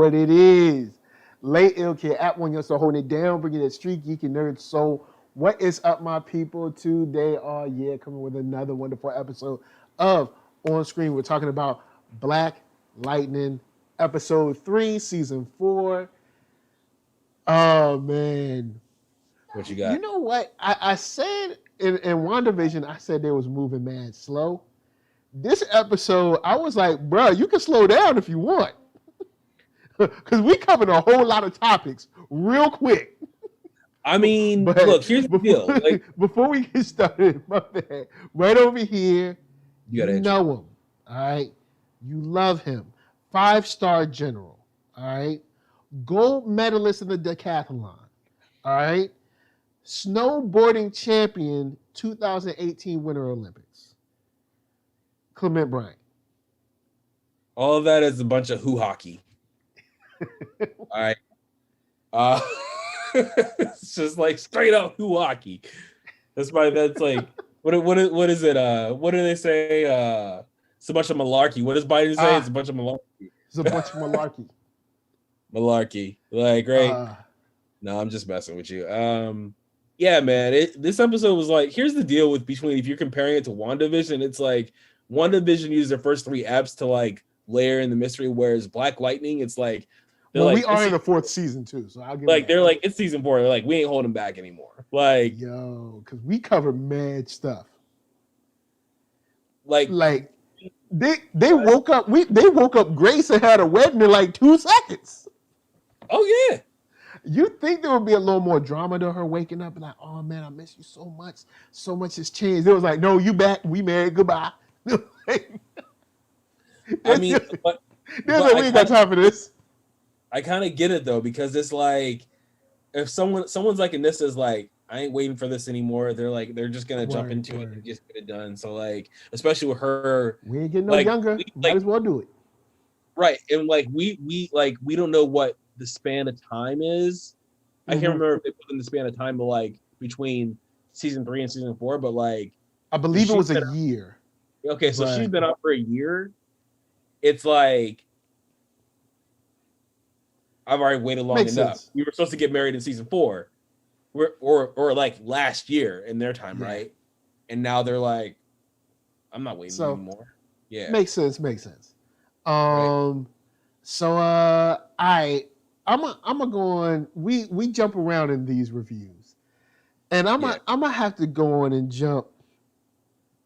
what it is. Late Ill Kid at OneYoungsta holding it down, bringing that StreetGeek and NERDSoul. What is up, my people? Today, coming with another wonderful episode of On Screen. We're talking about Black Lightning, episode 3, season 4. Oh, man. What you got? You know what? I said in WandaVision, I said they was moving mad slow. This episode, I was like, bro, you can slow down if you want. Because we covered a whole lot of topics real quick. I mean, look, here's the deal. Like, before we get started, my bad, right over here, you know him, all right? You love him. 5-star general, all right? Gold medalist in the decathlon, all right? Snowboarding champion, 2018 Winter Olympics. Clement Bryant. All of that is a bunch of hoo hockey. All right. It's just like straight up hoo hockey. That's like what is it? What do they say? It's a bunch of malarkey. What does Biden say? It's a bunch of malarkey. It's a bunch of malarkey. Malarkey. Like, right? No, I'm just messing with you. Yeah, man. This episode was like, here's the deal with between if you're comparing it to WandaVision, it's like WandaVision used their first 3 eps to like layer in the mystery, whereas Black Lightning, it's like we are in the 4th season too, so I'll give like they're like it's season 4. They're like, we ain't holding back anymore. Like, because we cover mad stuff. Like they woke up. They woke up. Grace and had a wedding in like 2 seconds. Oh yeah. You think there would be a little more drama to her waking up and like, oh man, I miss you so much. So much has changed. It was like, no, you back. We married. Goodbye. I mean, but we ain't got time for this. I kind of get it though, because it's like if someone's like, and this is like, I ain't waiting for this anymore. They're just gonna jump into it and just get it done. So like, especially with her, we ain't getting no younger. Might as well do it. Right, and like we don't know what the span of time is. I can't remember if they put in the span of time, but like between season 3 and season 4. But like, I believe it was a year. Okay, so she's been out for a year. It's like, I've already waited long enough. Sense. We were supposed to get married in season 4, or like last year in their time, right? And now they're like, I'm not waiting anymore. Yeah, makes sense. Right. So I'm gonna go on. We jump around in these reviews, and I'm gonna have to go on and jump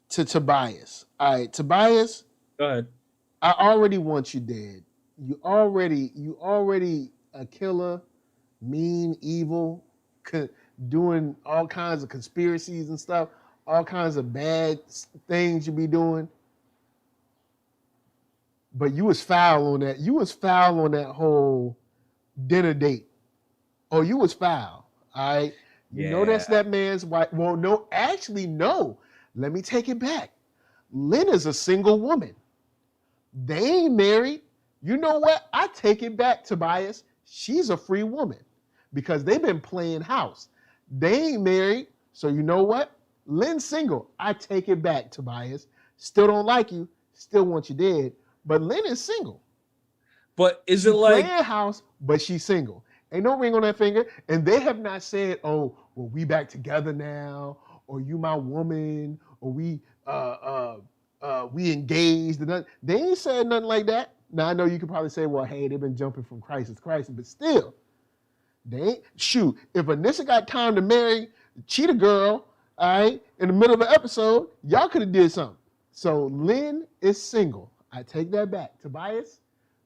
to Tobias. All right, Tobias. Go ahead. I already want you dead. You already a killer, mean, evil, doing all kinds of conspiracies and stuff, all kinds of bad things you be doing. But you was foul on that. You was foul on that whole dinner date. Oh, you was foul. All right. You know that's that man's wife. Well, no, actually, no. Let me take it back. Lynn is a single woman. They ain't married. You know what? I take it back, Tobias. She's a free woman because they've been playing house. They ain't married. So you know what? Lynn's single. I take it back, Tobias. Still don't like you. Still want you dead. But Lynn is single. But is it like playing house, but she's single. Ain't no ring on that finger. And they have not said, oh, well, we back together now, or you my woman, or we engaged. They ain't said nothing like that. Now I know you could probably say, well, hey, they've been jumping from crisis to crisis, but still, they ain't. Shoot, if Anissa got time to marry Cheetah Girl, all right, in the middle of an episode, y'all could have did something. So Lynn is single. I take that back. Tobias,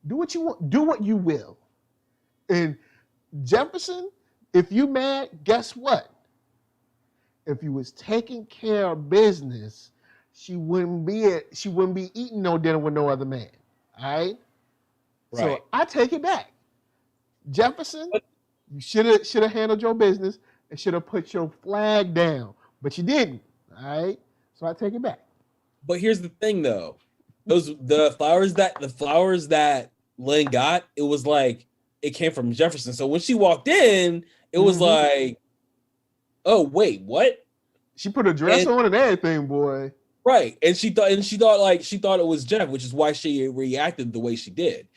do what you want. Do what you will. And Jefferson, if you mad, guess what? If you was taking care of business, she wouldn't be eating no dinner with no other man. All right? So I take it back. Jefferson, you should have handled your business and should have put your flag down. But you didn't. All right? So I take it back. But here's the thing though. The flowers that Lynn got, it was like it came from Jefferson. So when she walked in, it was like, oh wait, what? She put a dress on and everything, boy. Right. And she thought it was Jeff, which is why she reacted the way she did.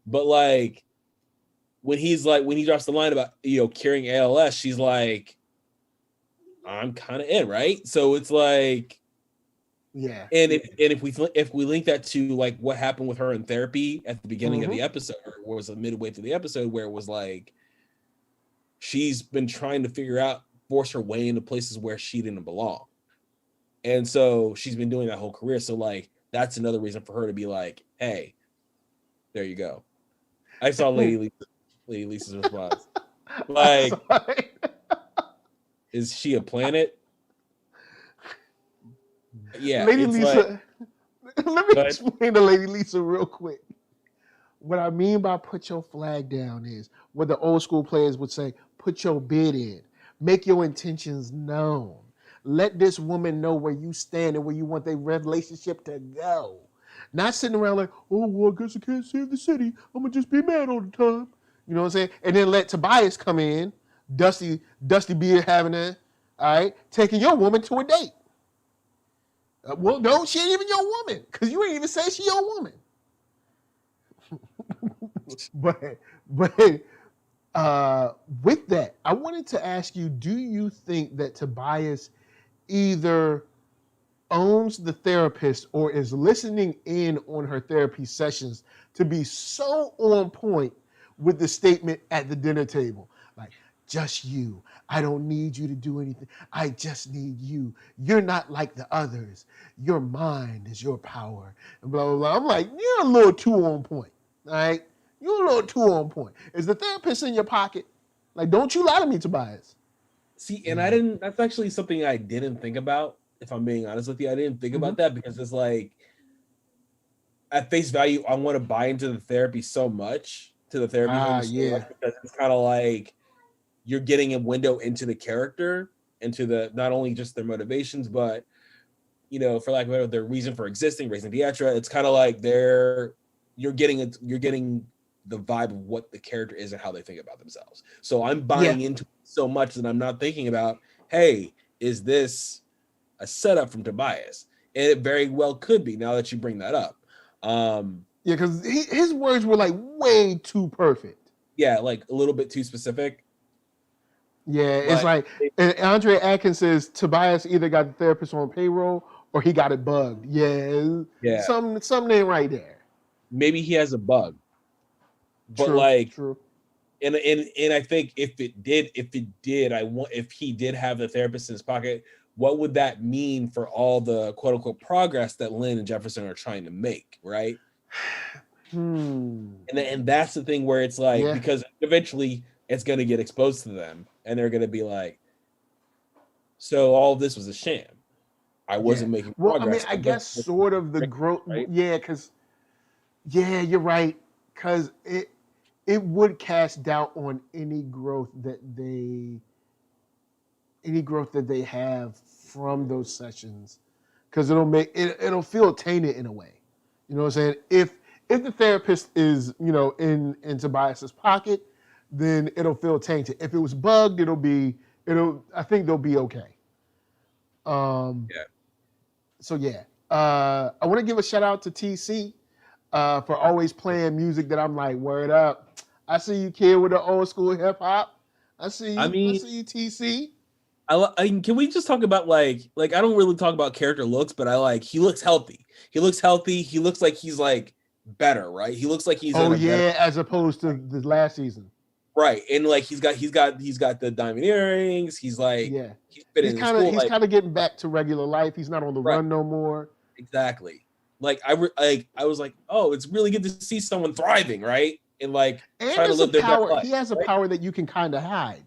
But like, when he drops the line about curing ALS, she's like, I'm kind of in, right? So it's like, yeah. and if we link that to like what happened with her in therapy at the beginning of the episode, or was it midway through the episode, where it was like she's been trying to force her way into places where she didn't belong, and so she's been doing that whole career. So like that's another reason for her to be like, hey, there you go. I saw Lady Lisa's response. Like, is she a planet? Yeah, Lady it's Lisa. Like, let me explain to Lady Lisa real quick. What I mean by put your flag down is what the old school players would say, put your bid in. Make your intentions known. Let this woman know where you stand and where you want their relationship to go. Not sitting around like, oh, well, I guess I can't save the city. I'm going to just be mad all the time. You know what I'm saying? And then let Tobias come in, Dusty Beard having a, all right, taking your woman to a date. Well, no, she ain't even your woman because you ain't even say she your woman. but with that, I wanted to ask you, do you think that Tobias either owns the therapist or is listening in on her therapy sessions to be so on point with the statement at the dinner table? Like, just you. I don't need you to do anything. I just need you. You're not like the others. Your mind is your power. And blah, blah, blah. I'm like, you're a little too on point. All right? You're a little too on point. Is the therapist in your pocket? Like, don't you lie to me, Tobias. See, and that's actually something I didn't think about, if I'm being honest with you. I didn't think about that because it's like, at face value, I want to buy into the therapy so much, because it's kind of like, you're getting a window into the character, into the not only just their motivations, but for lack of a better, their reason for existing, raising Pietra. It's kind of like you're getting the vibe of what the character is and how they think about themselves. So I'm buying into it so much that I'm not thinking about, hey, is this a setup from Tobias? And it very well could be, now that you bring that up. Because his words were like way too perfect. Yeah, like a little bit too specific. Yeah, it's like Andre Atkins says Tobias either got the therapist on payroll or he got it bugged. Yeah. Something ain't right there. Maybe he has a bug. But true. And I think if he did have the therapist in his pocket, what would that mean for all the quote unquote progress that Lynn and Jefferson are trying to make, right? And that's the thing where it's like, because eventually it's going to get exposed to them and they're going to be like, so all of this was a sham. I wasn't making progress. I mean, I guess sort of the growth. Right? You're right. Because it would cast doubt on any growth that they have from those sessions. Because it'll feel tainted in a way. You know what I'm saying? If the therapist is, in Tobias's pocket, then it'll feel tainted. If it was bugged, I think they'll be okay. So I want to give a shout out to TC for always playing music that I'm like, word up. I see you, kid, with the old school hip hop. I see you. I see you, TC. Can we just talk about like I don't really talk about character looks, but he looks healthy. He looks healthy. He looks like he's like better, right? He looks like he's better, as opposed to the last season. Right. And like he's got the diamond earrings. He's like he's kind of getting back to regular life. He's not on the run no more. Exactly. Like I was like, oh, it's really good to see someone thriving, right? And like trying to live their best life. He has a power that you can kind of hide.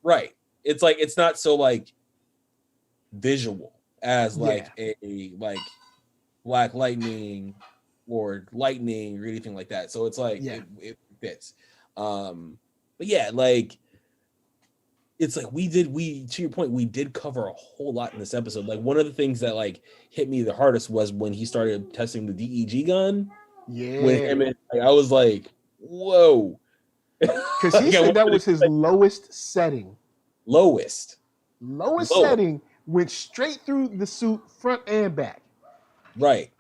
Right. It's like it's not so like visual as like a like Black Lightning or Lightning or anything like that. So it's like it fits. But yeah, like it's like we to your point, we did cover a whole lot in this episode. Like one of the things that like hit me the hardest was when he started testing the DEG gun. Yeah. With him and I was like, whoa. Because he said that was his lowest setting. Lowest setting, went straight through the suit, front and back. Right.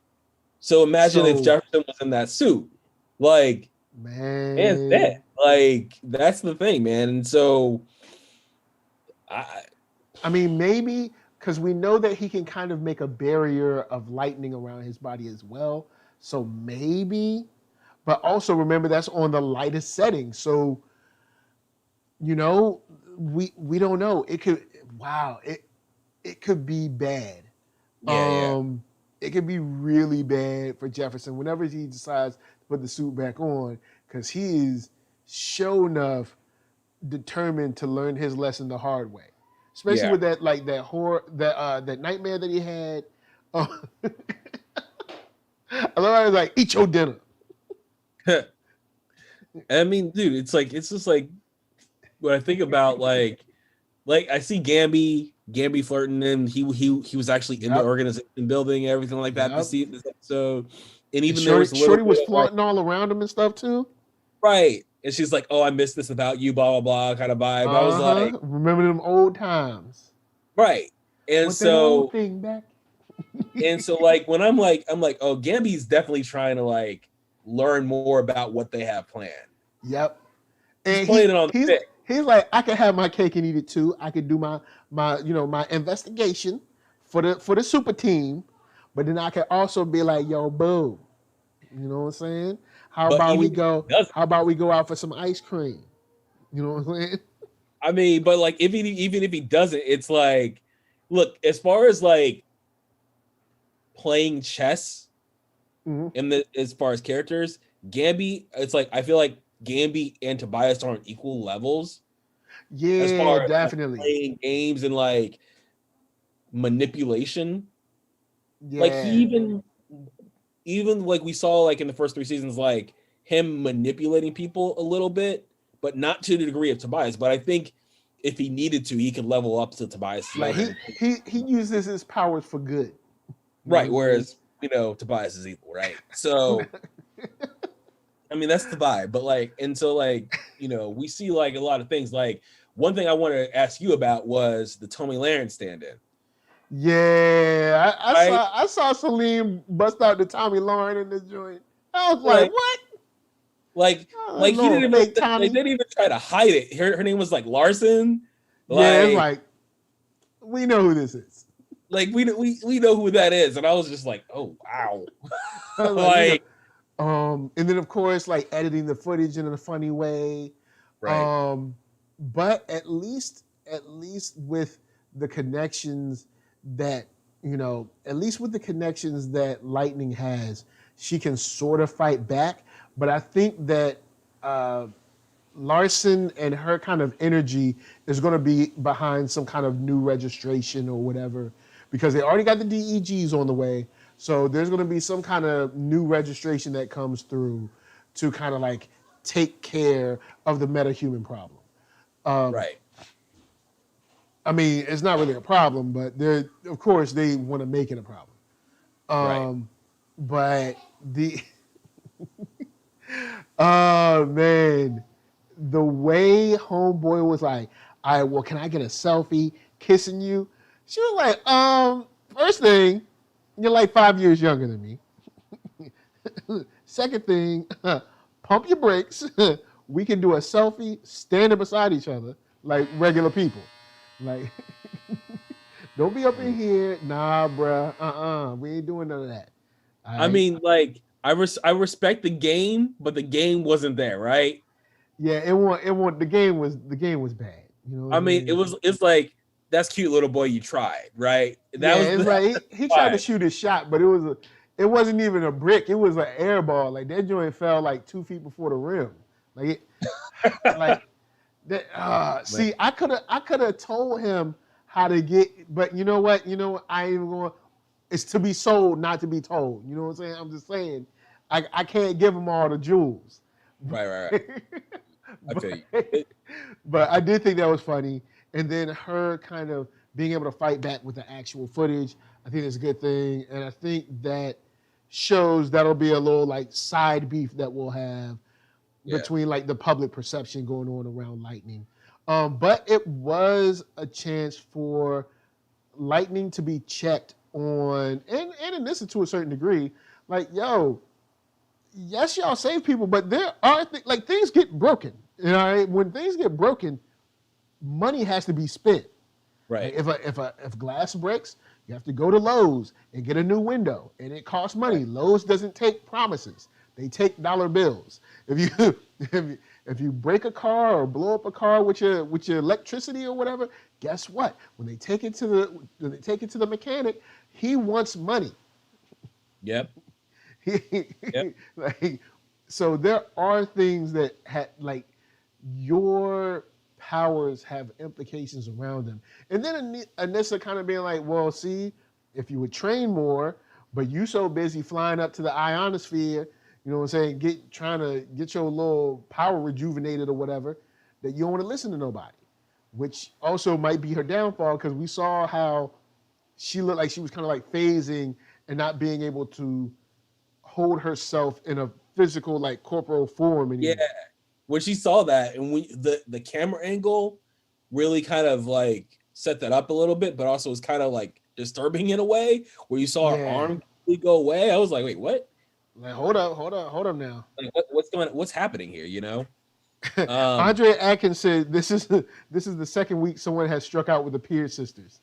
So imagine if Jefferson was in that suit. Like Man's dead. Man. Like, that's the thing, man. And so I mean, maybe because we know that he can kind of make a barrier of lightning around his body as well. So maybe, but also remember that's on the lightest setting. So, we don't know. It could it could be bad. yeah. It could be really bad for Jefferson whenever he decides to put the suit back on, because he is sure enough determined to learn his lesson the hard way. Especially Yeah. with that horror that nightmare that he had. Oh, I love how he was like, eat your dinner. I mean, dude, it's just like when I think about like I see Gamby flirting, and he was actually in the organization building and everything like that to see this episode. And even there was a little Shorty was bit of flaunting all around him and stuff too. right. And she's like, "Oh, I missed this without you," blah blah blah, kind of vibe. I was like, remember them old times. right. And Want so that old thing back. and so like when I'm like, oh, Gamby's definitely trying to like learn more about what they have planned. Yep. He's playing it on the stick. He's like, I could have my cake and eat it too. I could do my my investigation for the super team, but then I could also be like, yo, boo. You know what I'm saying? How about we go out for some ice cream? You know what I'm saying? I mean, but like even if he doesn't, it's like, look, as far as like playing chess as far as characters, Gamby, it's like I feel like Gamby and Tobias are on equal levels. Yeah, as far as definitely. Like, playing games and like manipulation. Yeah. Like he even like we saw like in the first 3 seasons, like him manipulating people a little bit, but not to the degree of Tobias. But I think if he needed to, he could level up to Tobias. Like he uses his powers for good. Right. Whereas, Tobias is evil, right? So I mean that's the vibe. But like, and so like, we see like a lot of things. Like one thing I wanted to ask you about was the Tommy Lahren stand-in. Yeah, I saw Salim bust out the Tommy Lauren in this joint. I was like, what? Like he didn't even they didn't even try to hide it. Her name was like Larson. Yeah, it's like we know who this is. Like we know who that is, and I was just like, oh wow. And then of course like editing the footage in a funny way. Right. But at least with the connections that Lightning has, she can sort of fight back. But I think that Larson and her kind of energy is going to be behind some kind of new registration or whatever, because they already got the DEGs on the way. So there's going to be some kind of new registration that comes through to kind of like take care of the metahuman problem. Right. I mean, it's not really a problem, but of course they want to make it a problem. Right. But the oh man, the way Homeboy was like, all right, well, can I get a selfie kissing you? She was like, first thing, you're like 5 years younger than me. Second thing, pump your brakes. We can do a selfie standing beside each other like regular people. Like, don't be up in here. Nah, bruh. We ain't doing none of that. Right? I mean, like, I respect the game, but the game wasn't there, right? Yeah, the game was bad. You know. I mean, it's like, that's cute, little boy. You tried, right? It's like he tried to shoot his shot, but it wasn't even a brick. It was an air ball. Like that joint fell like 2 feet before the rim. Like that. See, I could have told him how to get, but you know what? I ain't even going. It's to be sold, not to be told. You know what I'm saying? I'm just saying, I can't give him all the jewels. Right. I feel you. But I did think that was funny. And then her kind of being able to fight back with the actual footage, I think that's a good thing. And I think that shows that'll be a little like side beef that we'll have between like the public perception going on around Lightning. But it was a chance for Lightning to be checked on, and in this to a certain degree, like, yo, yes, y'all save people, but there are like things get broken. You know, right? When things get broken, money has to be spent. Right. Like if glass breaks, you have to go to Lowe's and get a new window, and it costs money. Right. Lowe's doesn't take promises; they take dollar bills. If you if you break a car or blow up a car with your electricity or whatever, guess what? When they take it to the mechanic, he wants money. Yep. Yep. Like, so there are things that like your powers have implications around them. And then Anissa kind of being like, well, see, if you would train more, but you so busy flying up to the ionosphere, you know what I'm saying, trying to get your little power rejuvenated or whatever, that you don't want to listen to nobody, which also might be her downfall because we saw how she looked like she was kind of like phasing and not being able to hold herself in a physical, like corporal form anymore. Yeah. When she saw that, and the camera angle really kind of like set that up a little bit, but also was kind of like disturbing in a way where you saw her arm go away. I was like, wait, what? Like, hold up now. Like, what's happening here? You know? Andre Atkins said this is the second week someone has struck out with the Pierce sisters.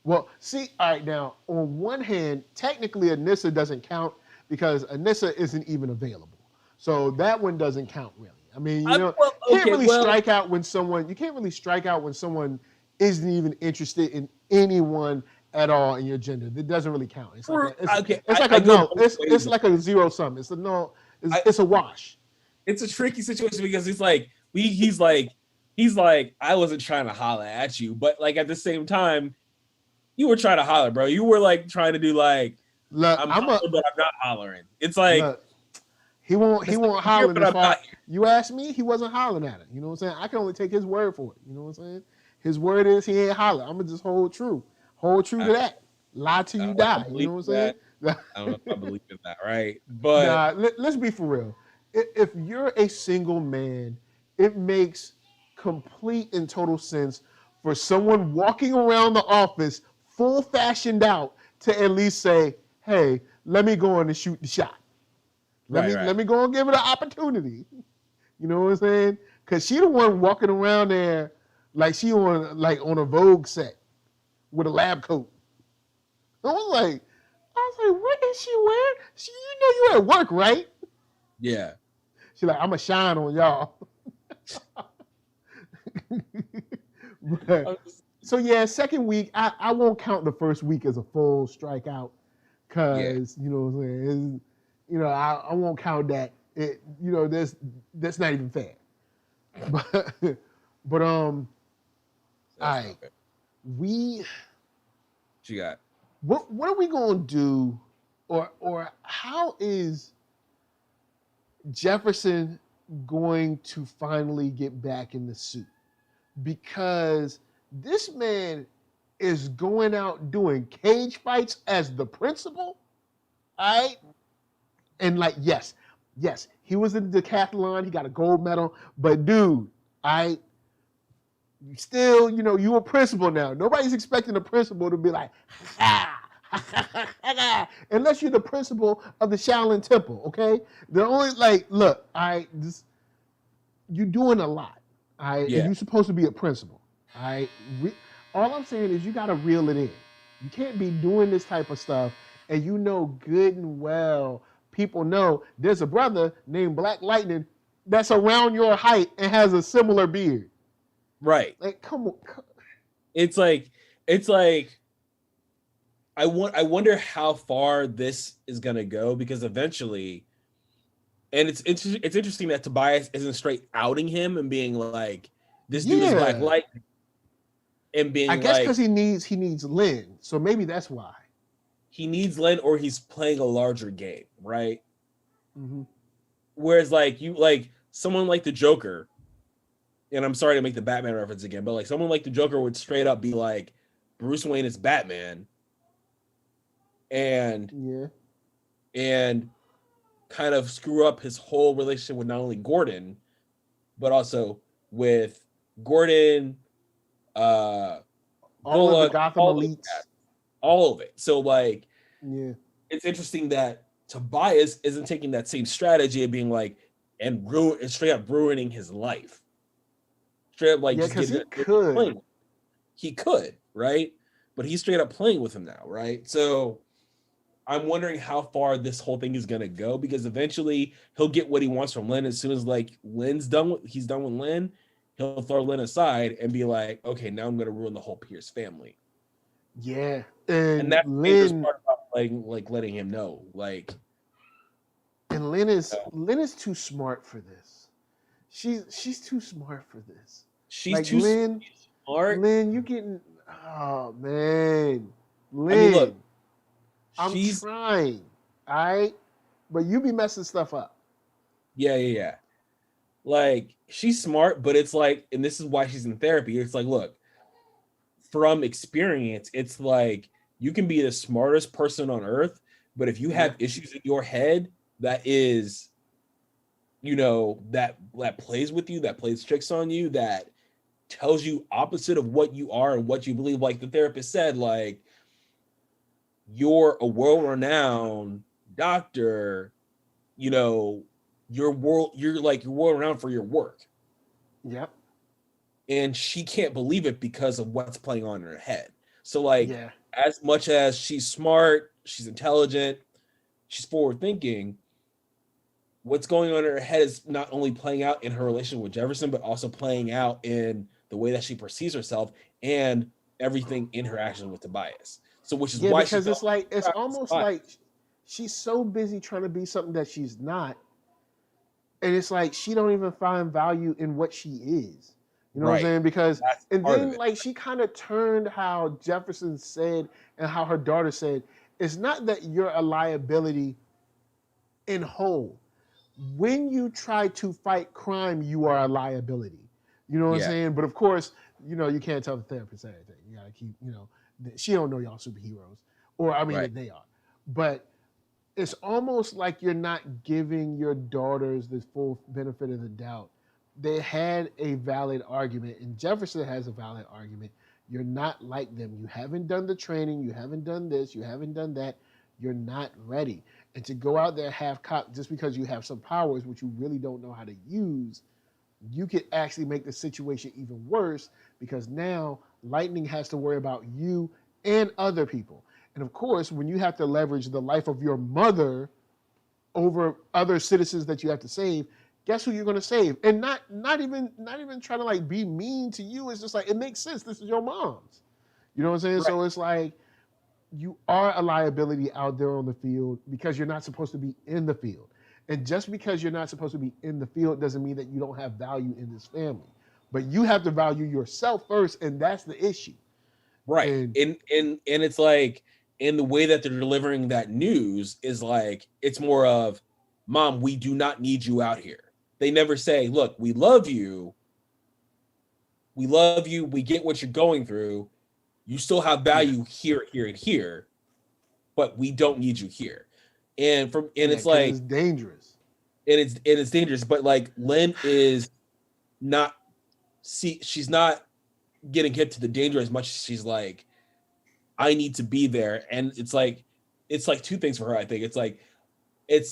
Well, see, all right, now on one hand, technically Anissa doesn't count because Anissa isn't even available, so that one doesn't count really. I mean, you can't really strike out when someone isn't even interested in anyone at all in your gender. It doesn't really count. It's like a zero sum. It's a no. It's a wash. It's a tricky situation because he's like, I wasn't trying to holler at you, but like at the same time, you were trying to holler, bro. You were like trying to do like, look, but I'm not hollering. It's like, look, he won't holler. You ask me, he wasn't hollering at it. You know what I'm saying? I can only take his word for it. You know what I'm saying? His word is he ain't holler. I'm gonna just hold true to that. Lie till you die. You know what I'm saying? I don't know if I believe in that, right? But let's be for real. If you're a single man, it makes complete and total sense for someone walking around the office full fashioned out to at least say, hey, let me go on and shoot the shot. Let me go and give it an opportunity. You know what I'm saying? Because she the one walking around there like she on a Vogue set with a lab coat. I was like, what is she wearing? You know you at work, right? Yeah. She's like, I'm going to shine on y'all. So, yeah, second week, I won't count the first week as a full strikeout because, you know what I'm saying, I won't count that. That's not even fair. But all right. What you got? What are we going to do or how is Jefferson going to finally get back in the suit? Because this man is going out doing cage fights as the principal, all right? And like, yes, he was in the decathlon, he got a gold medal, but dude, still, you a principal now. Nobody's expecting a principal to be like, unless you're the principal of the Shaolin Temple, okay? They're only like, look, you're doing a lot, all right? Yeah. And you're supposed to be a principal, all right? All I'm saying is you got to reel it in. You can't be doing this type of stuff, and you know good and well, people know there's a brother named Black Lightning that's around your height and has a similar beard. Right. Like, come on. It's like I wonder how far this is gonna go because eventually, and it's interesting that Tobias isn't straight outing him and being like, this dude is Black Lightning, and being I guess because he needs Lynn, so maybe that's why he needs Lynn, or he's playing a larger game, right? Mm-hmm. Whereas someone like the Joker. And I'm sorry to make the Batman reference again, but like someone like the Joker would straight up be like, Bruce Wayne is Batman, and kind of screw up his whole relationship with not only Gordon, but also with Gordon, all of the Gotham elites, all of it. So like, it's interesting that Tobias isn't taking that same strategy of being like and straight up ruining his life. Straight up like Yeah, just because getting he it could. playing. He could, right? But he's straight up playing with him now, right? So I'm wondering how far this whole thing is gonna go, because eventually he'll get what he wants from Lynn. As soon as like he's done with Lynn, he'll throw Lynn aside and be like, okay, now I'm gonna ruin the whole Pierce family. Yeah, And and that's the dangerous Lynn part about like letting him know. Like, and Lynn is too smart for this. She's too smart for this. she's Like too smart. Lynn, you getting oh man, I mean, look, Lynn. I'm she's trying, all right, but you be messing stuff up. yeah. Like, she's smart, but it's like, and this is why she's in therapy. It's like, look, from experience, it's like you can be the smartest person on earth, but if you Yeah, have issues in your head that is, that plays with you, that plays tricks on you, that tells you opposite of what you are and what you believe, like the therapist said, like, you're a world-renowned doctor, you know, you're world-renowned for your work. yep, And she can't believe it because of what's playing on in her head. So like, yeah, as much as she's smart, she's intelligent, she's forward thinking, what's going on in her head is not only playing out in her relationship with Jefferson, but also playing out in the way that she perceives herself and everything in her actions with Tobias. So which is yeah. why she Because felt it's like it's almost Tobias. like she's so busy trying to be something that she's not, and it's like she don't even find value in what she is. You know what I'm Right. saying? Because That's and part of then it. like she kind of turned how Jefferson said and how her daughter said, it's not that you're a liability in whole. When you try to fight crime, you are a liability. You know what I'm Yeah. saying? But of course, you can't tell the therapist everything. You gotta keep, she don't know y'all superheroes, or I mean Right. that they are. But it's almost like you're not giving your daughters the full benefit of the doubt. They had a valid argument, and Jefferson has a valid argument. You're not like them. You haven't done the training. You haven't done this. You haven't done that. You're not ready. And to go out there half cop just because you have some powers which you really don't know how to use, you could actually make the situation even worse, because now Lightning has to worry about you and other people. And of course, when you have to leverage the life of your mother over other citizens that you have to save, guess who you're going to save? And not even trying to like be mean to you. It's just like it makes sense. This is your mom's. You know what I'm saying? Right. So it's like you are a liability out there on the field because you're not supposed to be in the field. And just because you're not supposed to be in the field doesn't mean that you don't have value in this family. But you have to value yourself first, and that's the issue. Right. And And it's like, in the way that they're delivering that news is like, it's more of, Mom, we do not need you out here. They never say, look, we love you. We love you. We get what you're going through. You still have yeah, value here, here, and here, but we don't need you here. And yeah, it's because like, it's dangerous. and it's dangerous, but like Lynn is not she's not getting hit to the danger as much as she's like, I need to be there. And it's like two things for her, I think. It's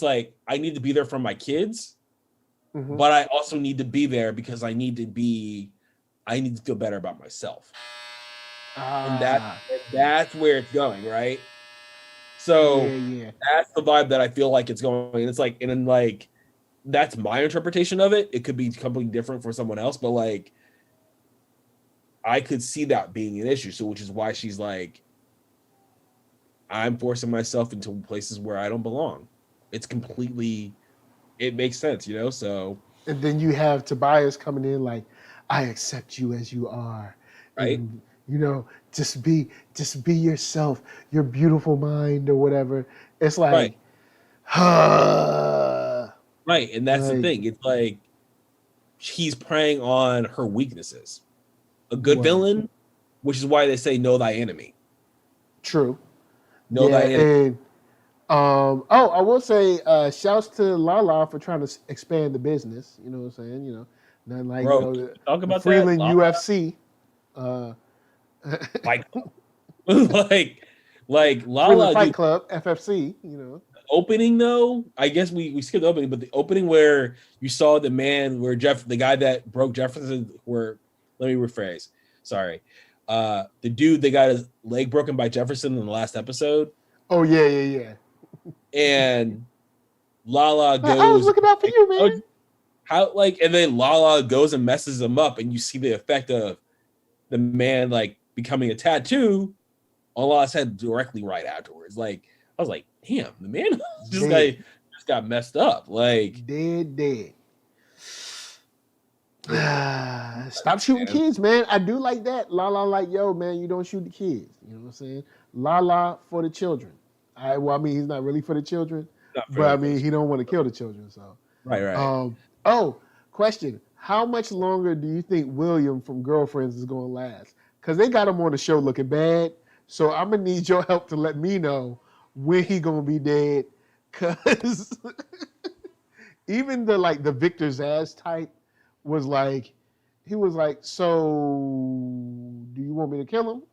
like I need to be there for my kids, Mm-hmm. but I also need to be there because I need to feel better about myself. And Ah, that's where it's going, right? yeah, So yeah. that's the vibe that I feel like it's going. And it's like, and then like, that's my interpretation of it. It could be completely different for someone else, but like, I could see that being an issue. So which is why she's like, I'm forcing myself into places where I don't belong. It's completely, it makes sense, So, And then you have Tobias coming in like, I accept you as you are. right, And just be yourself, your beautiful mind or whatever. It's right, like, right. And that's the like thing. It's like he's preying on her weaknesses. A good word. villain, which is why they say know thy enemy. True. Know Yeah, thy enemy. and I will say, shouts to Lala for trying to expand the business. You know what I'm saying? Nothing like Bro, can we talk the about that? Freeland UFC, Like like Freeland Lala, Fight dude, Club, FFC. opening though, I guess we skipped the opening, but the opening where you saw the man where the guy that broke Jefferson, let me rephrase. Sorry. The dude that got his leg broken by Jefferson in the last episode. Oh yeah. And Lala goes. I was looking out for you, man. And then Lala goes and messes him up, and you see the effect of the man like becoming a tattoo on Lala's head directly right afterwards. Like, I was like, damn, the man just got messed up. Like, dead. Stop shooting kids, man. I do like that. Lala, like, yo, man, you don't shoot the kids. You know what I'm saying? Lala for the children. Well, I mean, he's not really for the children, but I mean, he don't want to kill the children. So right. Question: how much longer do you think William from Girlfriends is going to last? Because they got him on the show looking bad. So I'm gonna need your help to let me know when he gonna be dead. Because even the Victor Zsasz type was like, so do you want me to kill him?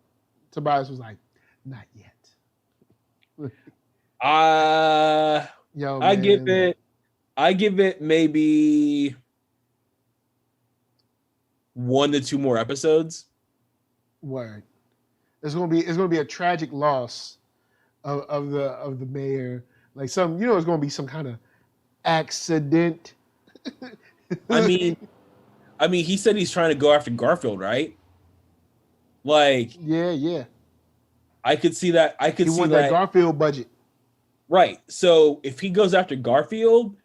Tobias was like, not yet. Yo, I give it maybe 1 to 2 more episodes. Word. It's gonna be a tragic loss of the mayor. Like it's gonna be some kind of accident. I mean, he said he's trying to go after Garfield, right? Like, yeah. I could see that. He want that Garfield budget. Right. So if he goes after Garfield,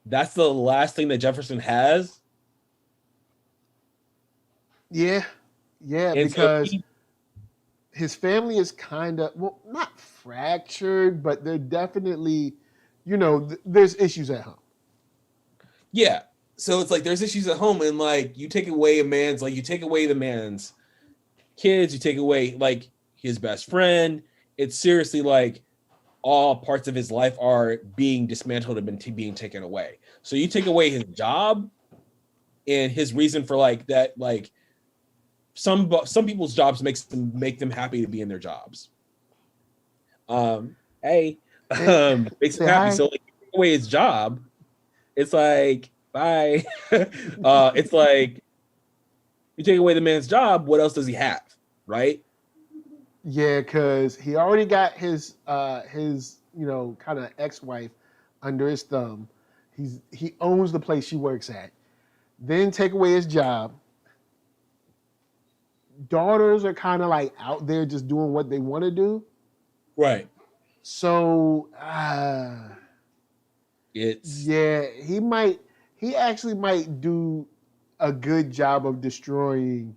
that's the last thing that Jefferson has. Yeah, and because his family is kind of, not fractured, but they're definitely, there's issues at home. Yeah. So it's like there's issues at home, and like you take away the man's kids, you take away like his best friend. It's seriously like all parts of his life are being dismantled and being taken away. So you take away his job and his reason for like that, like some people's jobs make them happy to be in their jobs. Makes him happy. So like, take away his job, it's like bye. It's like you take away the man's job. What else does he have, right? Yeah, because he already got his kind of ex-wife under his thumb. He owns the place she works at. Then take away his job. Daughters are kind of like out there just doing what they want to do. Right. So he actually might do a good job of destroying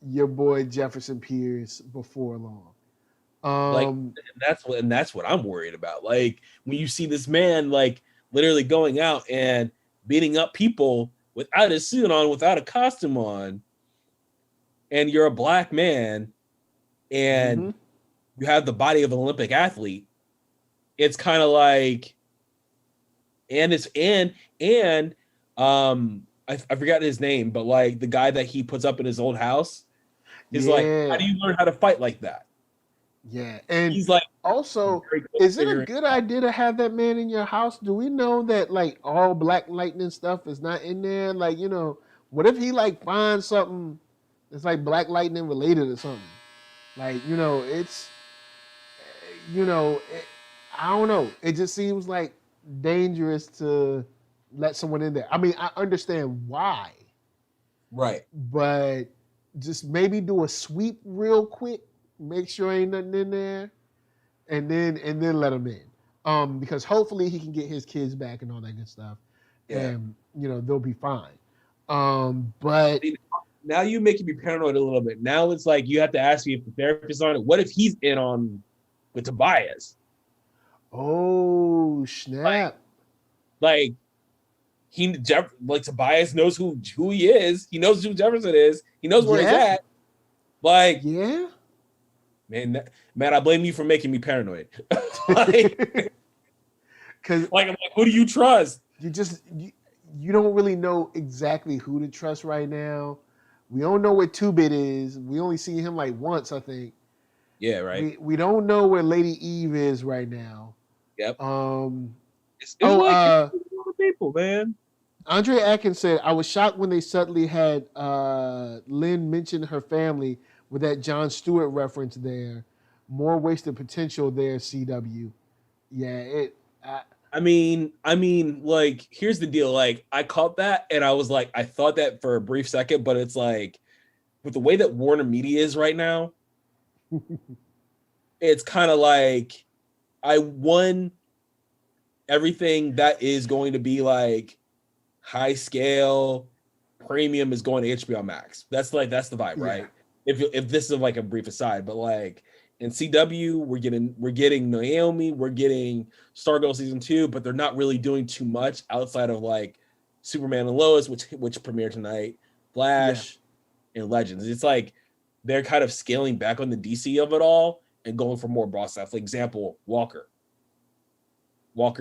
your boy Jefferson Pierce before long. That's what I'm worried about. Like when you see this man like literally going out and beating up people without a suit on, without a costume on, and you're a black man and you have the body of an Olympic athlete, it's kind of like, I forgot his name, but like the guy that he puts up in his old house is like, how do you learn how to fight like that? Yeah, and he's like, also, is it a good idea to have that man in your house? Do we know that like all Black Lightning stuff is not in there? Like, what if he like finds something that's like Black Lightning related or something? Like, it's, I don't know. It just seems like dangerous to let someone in there. I mean, I understand why. Right. But just maybe do a sweep real quick, make sure ain't nothing in there, and then let him in. Because hopefully he can get his kids back and all that good stuff. Yeah. And they'll be fine. But now you're making me paranoid a little bit. Now it's like you have to ask me if the therapist on it. What if he's in on with Tobias? Oh snap! Like Tobias knows who he is. He knows who Jefferson is. He knows where he's at. Like, yeah, man, I blame you for making me paranoid. Because I'm like, who do you trust? You don't really know exactly who to trust right now. We don't know where 2-Bit is. We only see him like once, I think. Yeah, right. We don't know where Lady Eve is right now. Yep. Um, It's oh, like it's a lot of people, man. Andre Atkins said, I was shocked when they suddenly had Lynn mention her family with that Jon Stewart reference there. More wasted potential there, CW. Yeah, Like, here's the deal. Like, I caught that and I was like, I thought that for a brief second, but it's like, with the way that Warner Media is right now, it's kind of like I won everything that is going to be like high scale premium is going to HBO Max. That's the vibe, yeah, right? If this is like a brief aside, but like in CW, we're getting Naomi, we're getting Stargirl season 2, but they're not really doing too much outside of like Superman and Lois, which premiered tonight, Flash, and Legends. It's like they're kind of scaling back on the DC of it all and going for more broad stuff. For example, Walker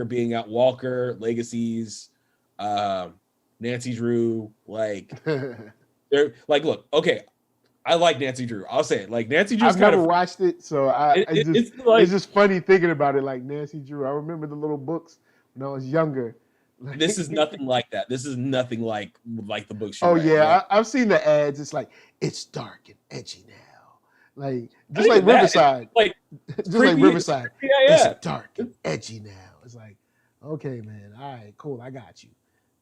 being out, Walker, Legacies, Nancy Drew, like they're like, look, okay, I like Nancy Drew. I'll say it. Like Nancy Drew's I've kind never of watched it, so it's just funny thinking about it. Like Nancy Drew, I remember the little books when I was younger. this is nothing like that. This is nothing like the books you Oh read. yeah, Like, I've seen the ads. It's like it's dark and edgy now, like not just like even that. Riverside, It's like just creepy, like Riverside. yeah. It's dark and edgy now. It's like, okay, man, all right, cool, I got you.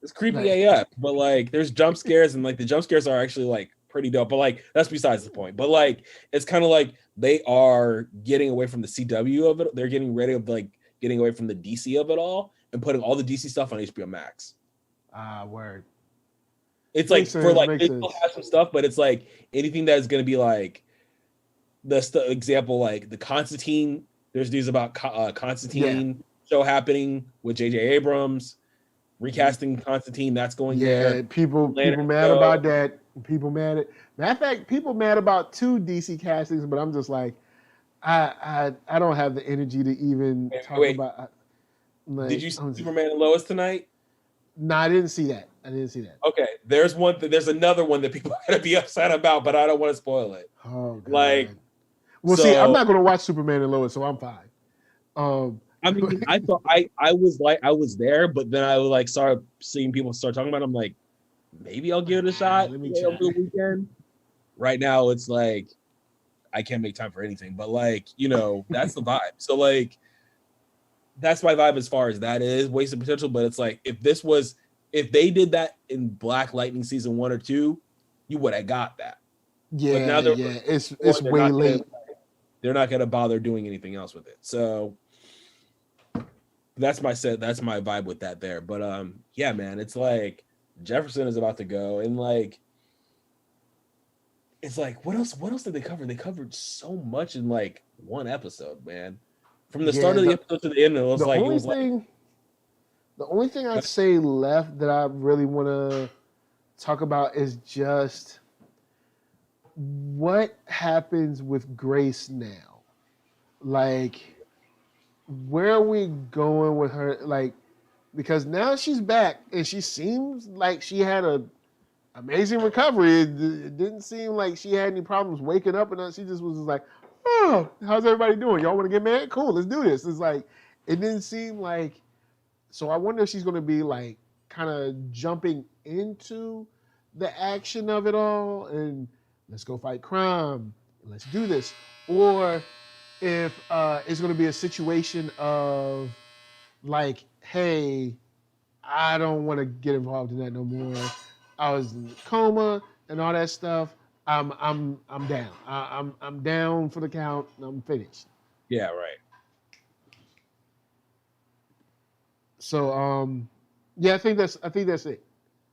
It's creepy Like, AF, but like there's jump scares and like the jump scares are actually like pretty dope. But like that's besides the point. But like it's kind of like they are getting away from the CW of it. They're getting ready of like getting away from the DC of it all and putting all the DC stuff on HBO Max. Word. It's Makes like for sense, like makes they still sense. have some stuff, but it's like anything that is going to be like example like the Constantine. There's news about Constantine show happening with J.J. Abrams recasting Constantine. That's going there. Yeah, people mad show. about that. People mad at matter of fact, people mad about 2 DC castings, but I'm just like, I don't have the energy to even talk Wait. about. Like, Did you see Superman and Lois tonight? No, I didn't see that. Okay, there's another one that people are gonna be upset about, but I don't want to spoil it. Oh God. Like, well, see, I'm not gonna watch Superman and Lois, so I'm fine. I mean, I thought I was there, but then I was like started seeing people start talking about it. I'm like, maybe I'll give it a shot. Let me over check. the weekend. Right now, it's like I can't make time for anything, but like that's the vibe. So like that's my vibe as far as that is wasted potential. But it's like if they did that in Black Lightning season 1 or 2, you would have got that. Yeah, but now it's way late. They're not gonna bother doing anything else with it. So that's my vibe with that there. But yeah, man, it's like Jefferson is about to go, and like it's like what else did they cover? They covered so much in like one episode, man. From the start of the episode to the end, the only thing I'd say left that I really want to talk about is just what happens with Grace now. Like, where are we going with her? Like, because now she's back and she seems like she had a amazing recovery. It didn't seem like she had any problems waking up, and she just was like, "Oh, how's everybody doing? Y'all want to get married? Cool, let's do this." It's like it didn't seem like. So I wonder if she's going to be like kind of jumping into the action of it all and let's go fight crime, let's do this, or if it's going to be a situation of like, hey, I don't want to get involved in that no more. I was in a coma and all that stuff. I'm down. I'm down for the count. I'm finished. Yeah, right. So yeah, I think that's it.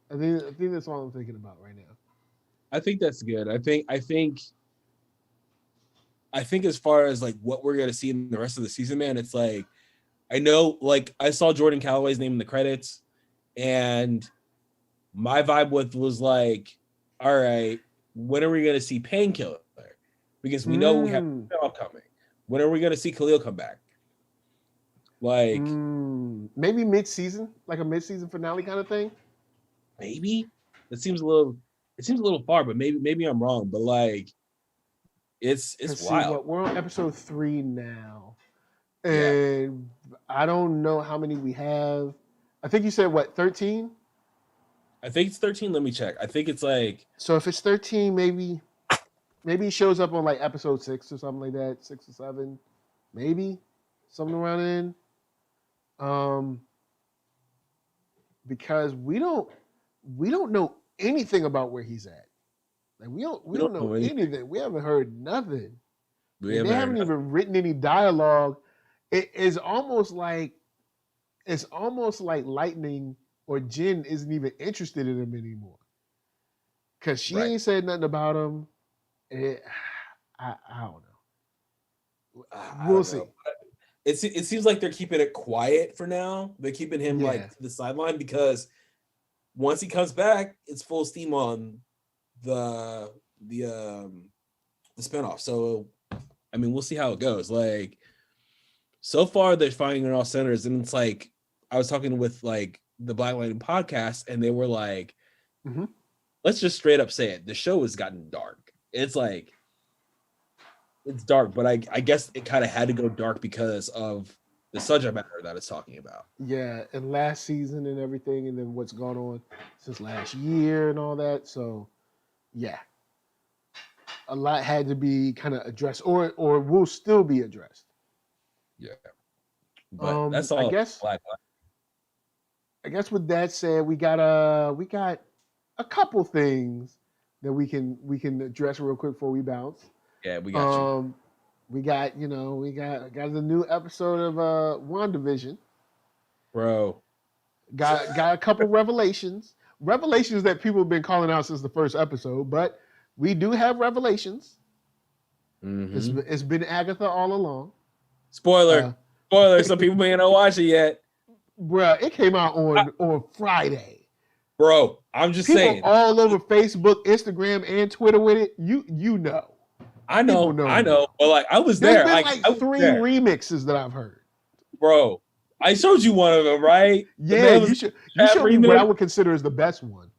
I think that's all I'm thinking about right now. I think that's good. I think as far as like what we're gonna see in the rest of the season, man, it's like I know, like I saw Jordan Calloway's name in the credits, and my vibe was like, all right, when are we gonna see Painkiller? Because we know we have Khalil coming. When are we gonna see Khalil come back? Like maybe mid-season, like a mid-season finale kind of thing. Maybe it seems a little far, but maybe I'm wrong. But like, it's wild. We're on episode 3 now, And I don't know how many we have. I think you said what, 13? I think it's 13. Let me check. I think it's like, So if it's 13, maybe he shows up on like episode 6 or something like that, 6 or 7, maybe something around in. Because we don't know anything about where he's at. Like we don't know anything. We haven't heard nothing. They haven't even written any dialogue. It's almost like Lightning or Jen isn't even interested in him anymore. Cause she ain't said nothing about him. I don't know. We'll see. It seems like they're keeping it quiet for now. They're keeping him like to the sideline because once he comes back, it's full steam on the spinoff. So I mean, we'll see how it goes. Like so far, they're finding it all centers, and it's like I was talking with like the Black Lightning podcast, and they were like, let's just straight up say it. The show has gotten dark. It's like it's dark, but I guess it kind of had to go dark because of the subject matter that it's talking about. Yeah, and last season and everything, and then what's gone on since last year and all that. So, yeah, a lot had to be kind of addressed, or will still be addressed. Yeah, but that's all. I guess with that said, we got a couple things that we can address real quick before we bounce. Yeah, we got you. We got the new episode of WandaVision. Bro. Got a couple revelations that people have been calling out since the first episode, but we do have revelations. It's been Agatha all along. Spoiler. Some people may not watch it yet. Bruh, it came out on Friday. Bro, I'm just saying. All over Facebook, Instagram, and Twitter with it. You know. I know. But like I was there. There's been like 3 remixes that I've heard. Bro, I showed you one of them, right? Yeah, you showed me what I would consider as the best one.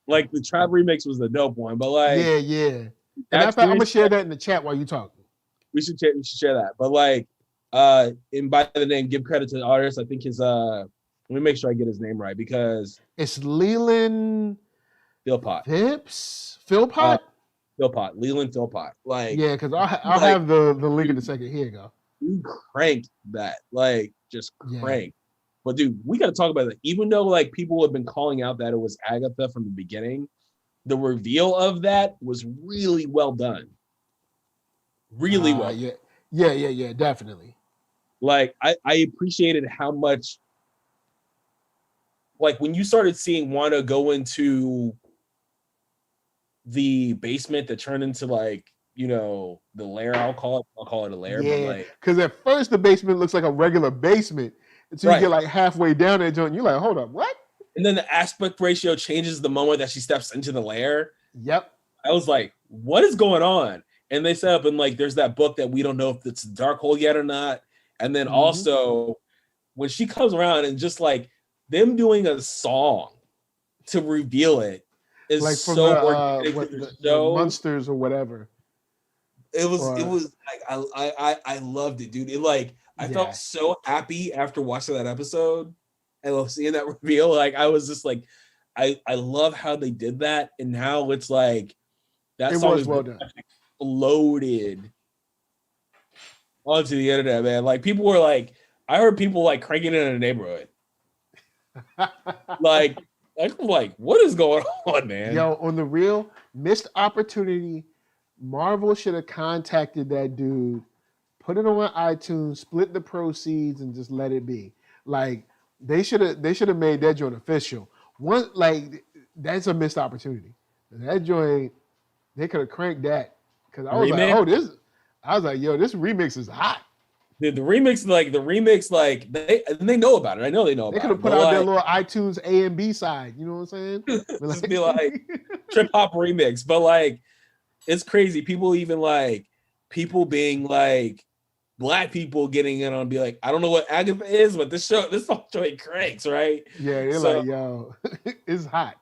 Like the trap remix was the dope one, but like yeah. And I'm gonna share that in the chat while you talk. We should share that. But like and by the name, give credit to the artist. I think his let me make sure I get his name right because it's Leland Philpott. Philpott? Leland Philpott. Like yeah, because I'll have the link in a second. Here you go. You cranked that, like just crank. But dude, we got to talk about it. Even though like people have been calling out that it was Agatha from the beginning, the reveal of that was really well done. Really well. Yeah, definitely. Like I appreciated how much. Like when you started seeing Wanda go into the basement that turned into like, you know, the lair, I'll call it a lair. Yeah, but like, because at first the basement looks like a regular basement until you get like halfway down that joint, you're like, hold up, what? And then the aspect ratio changes the moment that she steps into the lair. Yep. I was like, what is going on? And they set up and like there's that book that we don't know if it's Darkhold yet or not. And then also when she comes around and just like them doing a song to reveal it is like so the Monsters or whatever. It was like I loved it, dude. It like I felt so happy after watching that episode and seeing that reveal. Like I was just like, I love how they did that, and now it's like that song is well done. Exploded onto the internet, man. Like people were like, I heard people like cranking it in the neighborhood. like I'm like, what is going on, man? Yo, on the real, missed opportunity. Marvel should have contacted that dude, put it on iTunes, split the proceeds, and just let it be. Like they should have made that joint official. One like that's a missed opportunity. That joint, they could have cranked that because I was like, yo, this remix is hot. Dude, the remix, they know about it. I know they know about it. They could have put out their little iTunes A and B side. You know what I'm saying? Just be like trip hop remix, but like it's crazy. People even like people being like black people getting in on be like, I don't know what Agatha is, but this song cranks, right? Yeah, they're like, yo, it's hot.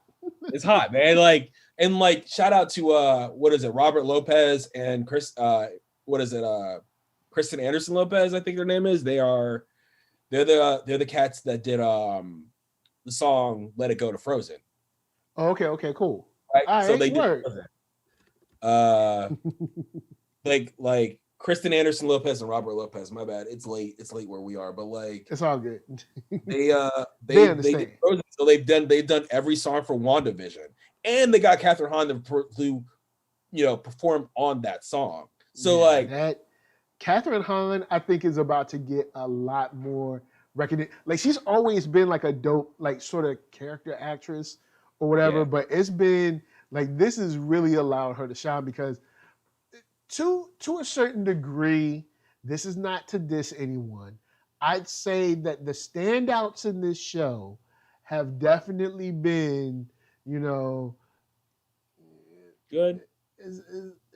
It's hot, man. Like and like shout out to what is it, Robert Lopez and Chris Kristen Anderson Lopez, I think their name is. They're the cats that did the song "Let It Go" to Frozen. Oh, okay, cool. Right, All so right, they did work. Frozen. Like Kristen Anderson Lopez and Robert Lopez. My bad. It's late. It's late where we are, but like It's all good. they They they did understand. Frozen, so they've done every song for WandaVision, and they got Catherine Hahn to perform on that song. So Yeah, like, that Catherine Hahn, I think, is about to get a lot more recognition. Like she's always been like a dope, like sort of character actress or whatever, Yeah. but it's been like this has really allowed her to shine because to a certain degree, this is not to diss anyone. I'd say that the standouts in this show have definitely been, you know, good.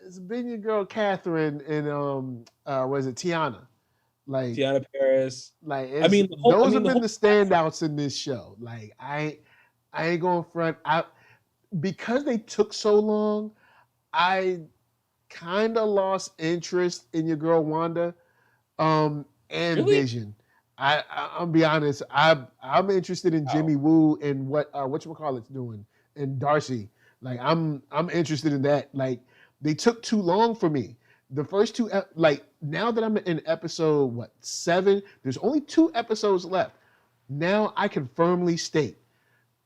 it's been your girl Catherine and was it Tiana? Like Tiana Paris. I it's mean, those have the been whole the standouts in this show. Like I ain't going front. Because they took so long, I kind of lost interest in your girl Wanda and really. Vision. I'll be honest. I'm interested in Jimmy Woo and whatchamacallit's doing and Darcy. Like I'm interested in that. Like they took too long for me. The first two like now that I'm in episode 7, there's only 2 episodes left. Now I can firmly state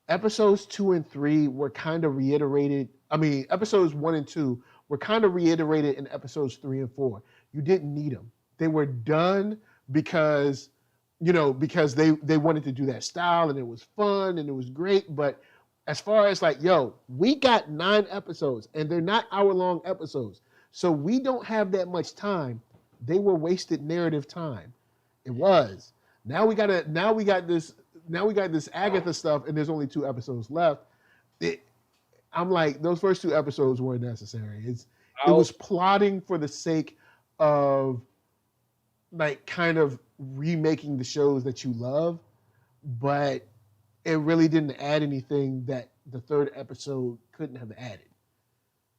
episodes 2 and 3 were kind of reiterated. I mean, episodes 1 and 2 were kind of reiterated in episodes 3 and 4. You didn't need them. They were done because because they wanted to do that style and it was fun and it was great. But as far as like, we got 9 episodes and they're not hour-long episodes. So we don't have that much time. They were wasted narrative time. It was. Now we got this Agatha stuff, and there's only 2 episodes left. I'm like, those first 2 episodes weren't necessary. It was plotting for the sake of like kind of remaking the shows that you love, but it really didn't add anything that the 3rd episode couldn't have added.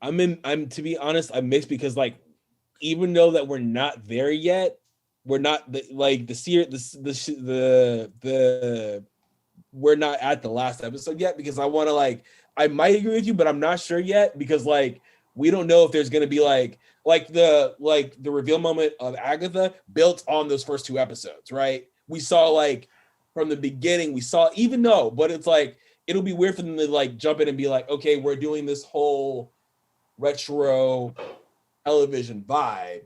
I'm to be honest, I'm mixed because like even though that we're not there yet, we're not we're not at the last episode yet because I want to I might agree with you, but I'm not sure yet because we don't know if there's gonna be the reveal moment of Agatha built on those first 2 episodes, right? We saw from the beginning, but it's it'll be weird for them to jump in and be like, okay, we're doing this whole retro television vibe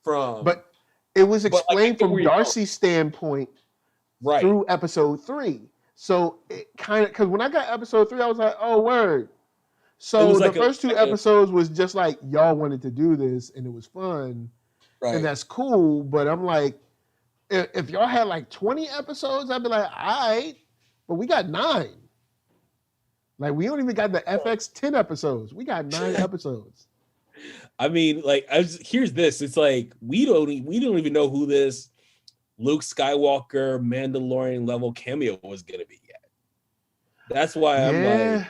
but it was explained from Darcy's standpoint right through episode 3. So it kind of, because when I got episode 3, I was like, oh, word. So the first 2 episodes was just like, y'all wanted to do this and it was fun. Right. And that's cool. But I'm like, if y'all had 20 episodes, I'd be like, all right, but we got 9. Like we don't even got the FX 10 episodes. We got 9 episodes. I mean, here's this. It's we don't even know who this Luke Skywalker Mandalorian level cameo was gonna be yet. That's why I'm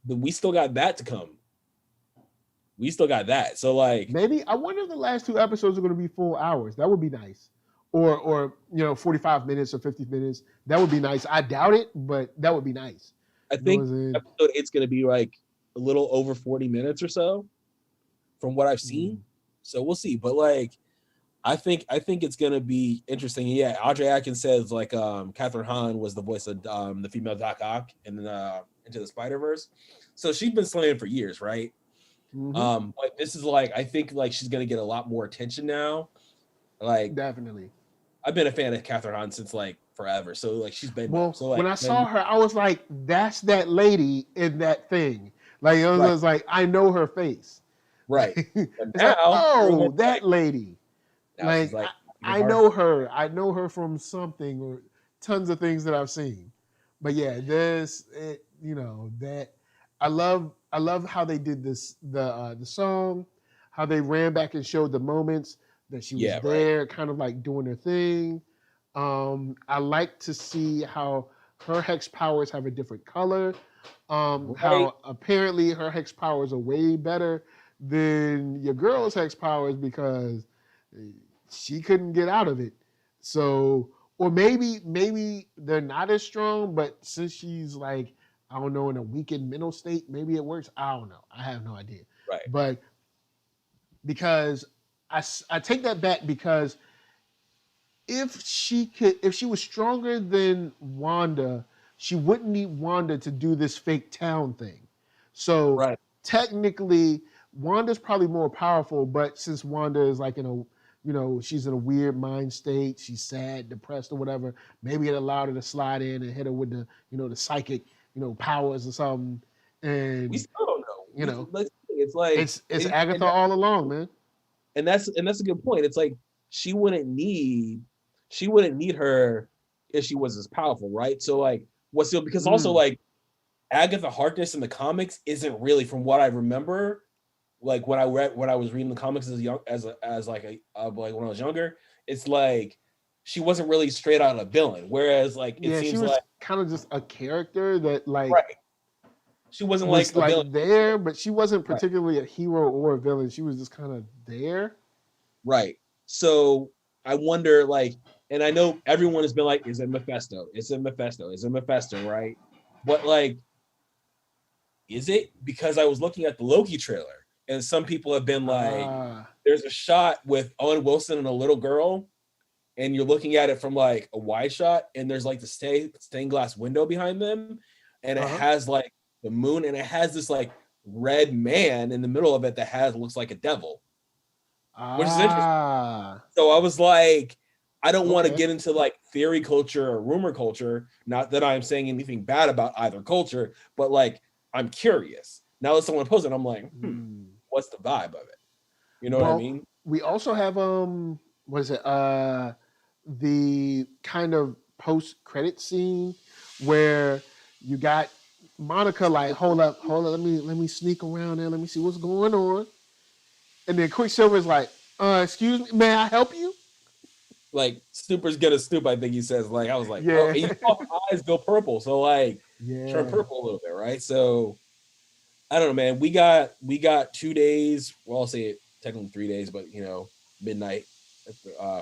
we still got that to come. We still got that. So maybe I wonder if the last 2 episodes are gonna be full hours. That would be nice. Or 45 minutes or 50 minutes. That would be nice. I doubt it, but that would be nice. I think episode 8's gonna be a little over 40 minutes or so from what I've seen. So we'll see. But I think it's gonna be interesting. Yeah, Audrey Atkins says Catherine Hahn was the voice of the female Doc Ock in Into the Spider-Verse. So she's been slaying for years, right? Mm-hmm. But this is I think she's gonna get a lot more attention now. Definitely. I've been a fan of Catherine Hahn since forever. So she's been when I saw her, I was like, that's that lady in that thing. I was like, I know her face. Right. Now, that lady. I know her. I know her from something or tons of things that I've seen. But yeah, that I love how they did this, the song, how they ran back and showed the moments that she was there, kind of doing her thing. I like to see how her hex powers have a different color. How apparently her hex powers are way better than your girl's hex powers because she couldn't get out of it. So, or maybe they're not as strong, but since she's like, I don't know, in a weakened mental state, maybe it works. I don't know. I have no idea. Right. But because I take that back, because if she was stronger than Wanda, she wouldn't need Wanda to do this fake town thing. So Right. technically, Wanda's probably more powerful, but since Wanda is like in a, she's in a weird mind state, she's sad, depressed, or whatever, maybe it allowed her to slide in and hit her with the, the psychic, powers or something. And We still don't know. It's like it's Agatha all along, man. And that's a good point. It's like she wouldn't need her if she was as powerful, right? So like what's still, because also like Agatha Harkness in the comics isn't really, from what I remember, like when I was reading the comics as young as like when I was younger, it's like she wasn't really straight out a villain. Whereas like it seems she was like kind of just a character that like right. She wasn't was like a villain there, but she wasn't particularly a hero or a villain. She was just kind of there. Right. So I wonder, like, and I know everyone has been like, is it Mephisto? Is it Mephisto? Is it Mephisto? Right. But like, is it? Because I was looking at the Loki trailer, and some people have been like, there's a shot with Owen Wilson and a little girl, and you're looking at it from like a wide shot, and there's like the stained glass window behind them, and it has like the moon, and it has this like red man in the middle of it that looks like a devil. Which is interesting. So I was like, I don't want to get into like theory culture or rumor culture. Not that I'm saying anything bad about either culture, but like I'm curious. Now that someone posted, I'm like, what's the vibe of it? You know what I mean? We also have what is it? The kind of post-credit scene where you got Monica like, hold up, let me sneak around there, let me see what's going on. And then Quicksilver's like, excuse me, may I help you? Like, Snooper's gonna snoop, I think he says. Like, I was like, oh, and you saw her eyes go purple. So like turn purple a little bit, right? So I don't know, man. We got 2 days. Well, I'll say it technically 3 days, but midnight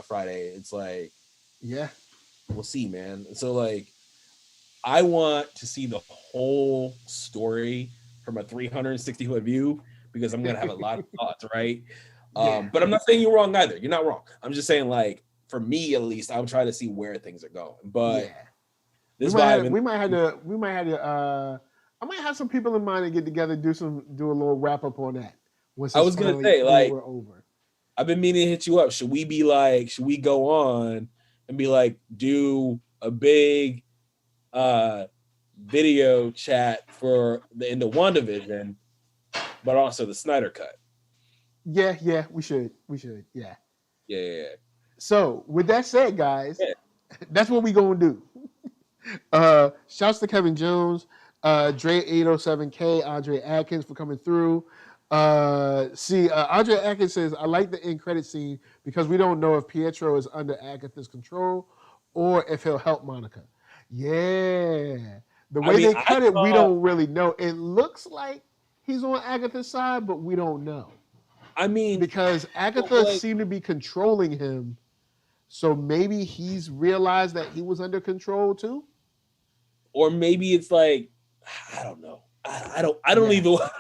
Friday. It's like, we'll see, man. So like I want to see the whole story from a 360-foot view, because I'm gonna have a lot of thoughts, right? But I'm not saying you're wrong either. You're not wrong. I'm just saying, like, for me at least, I'm trying to see where things are going. But this we might have to. I might have some people in mind to get together, do a little wrap up on that. I was gonna say, like, over. I've been meaning to hit you up. Should we go on and be like, do a big video chat for the end of WandaVision, but also the Snyder Cut? Yeah, we should. Yeah. So with that said, guys, that's what we gonna do. Shouts to Kevin Jones, Dre807K, Andre Atkins for coming through. Andre Atkins says, I like the end credit scene because we don't know if Pietro is under Agatha's control or if he'll help Monica. Yeah. The way they cut it, we don't really know. It looks like he's on Agatha's side, but we don't know. I mean, because Agatha seemed to be controlling him, so maybe he's realized that he was under control too. Or maybe it's like, I don't know. I don't even want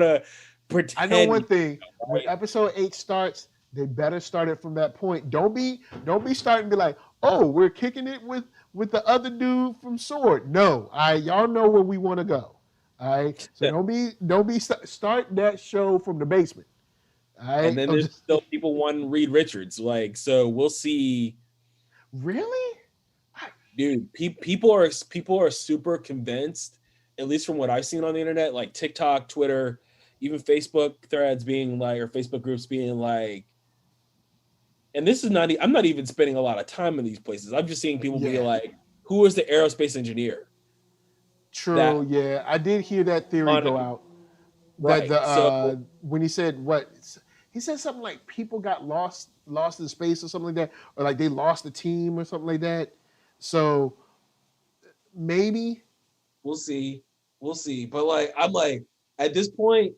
to pretend. I know one thing. When episode 8 starts, they better start it from that point. Don't be starting to be like, oh, we're kicking it with the other dude from Sword. No, y'all know where we want to go. All right, so don't be start that show from the basement. All right, and then there's still people wanting Reed Richards, like, so we'll see. Really, dude, people are super convinced, at least from what I've seen on the internet, like TikTok, Twitter, even Facebook threads being like, or Facebook groups being like, and this is not, I'm not even spending a lot of time in these places. I'm just seeing people be like, who is the aerospace engineer? True, I did hear that theory go out. Right. That when he said he said something like people got lost in space or something like that, or like they lost the team or something like that. So maybe we'll see. But like, I'm like, at this point,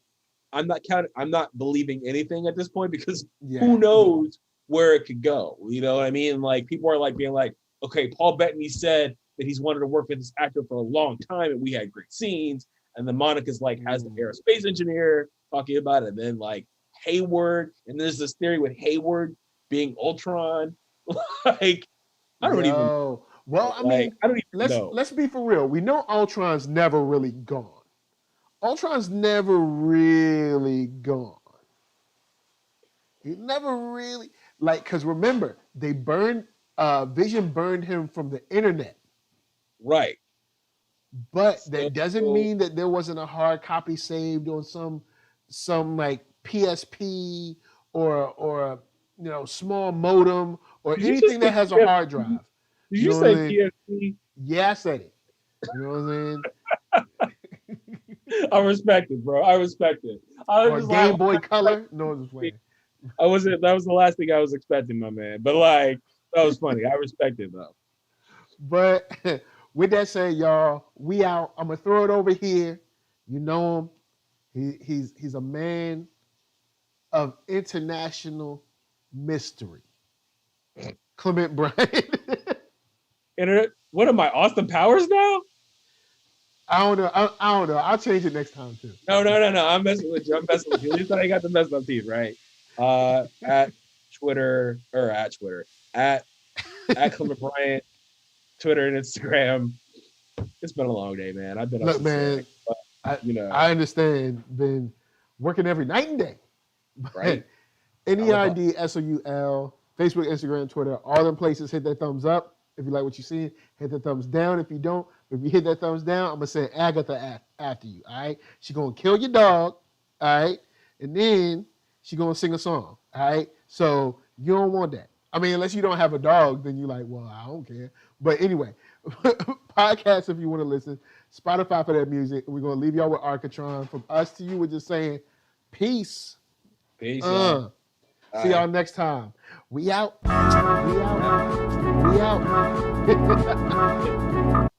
I'm not believing anything at this point because Yeah. who knows where it could go. You know what I mean? Like people are like being like, okay, Paul Bettany said that he's wanted to work with this actor for a long time and we had great scenes. And then Monica's like has the aerospace engineer talking about it, and then like Hayward, and there's this theory with Hayward being Ultron. Like, I don't even. Well, I mean, I don't even know. Let's be for real. We know Ultron's never really gone. Ultron's never really gone. He never really because remember, they burned Vision burned him from the internet. Right. But that doesn't mean that there wasn't a hard copy saved on some like PSP or small modem or anything that has a hard drive. Did you say PSP? Yeah, I said it. You know what I'm saying? I respect it, bro. I respect it. Or Game Boy Color? No, I'm just playing. That was the last thing I was expecting, my man. But like, that was funny. I respect it though. But with that said, y'all, we out. I'm gonna throw it over here. You know him. He's a man of international mystery. Clement Bryant. Internet. What am I, Austin Powers now? I don't know. I'll change it next time too. No. I'm messing with you. At least I ain't got the messed up teeth, right? At Clement Bryant, Twitter and Instagram. It's been a long day, man. I've been up man. But, I understand. Been working every night and day. Right. NERDSoul, Facebook, Instagram, Twitter, all them places. Hit that thumbs up if you like what you see. Hit the thumbs down if you don't. If you hit that thumbs down, I'm gonna send Agatha after you. All right. She's gonna kill your dog. All right. And then she's gonna sing a song. All right. So you don't want that. I mean, unless you don't have a dog, then you're like, well, I don't care. But anyway, podcast if you want to listen. Spotify for that music. We're going to leave y'all with Arcatron. From us to you, we're just saying peace. Peace. See y'all next time. We out. We out. We out.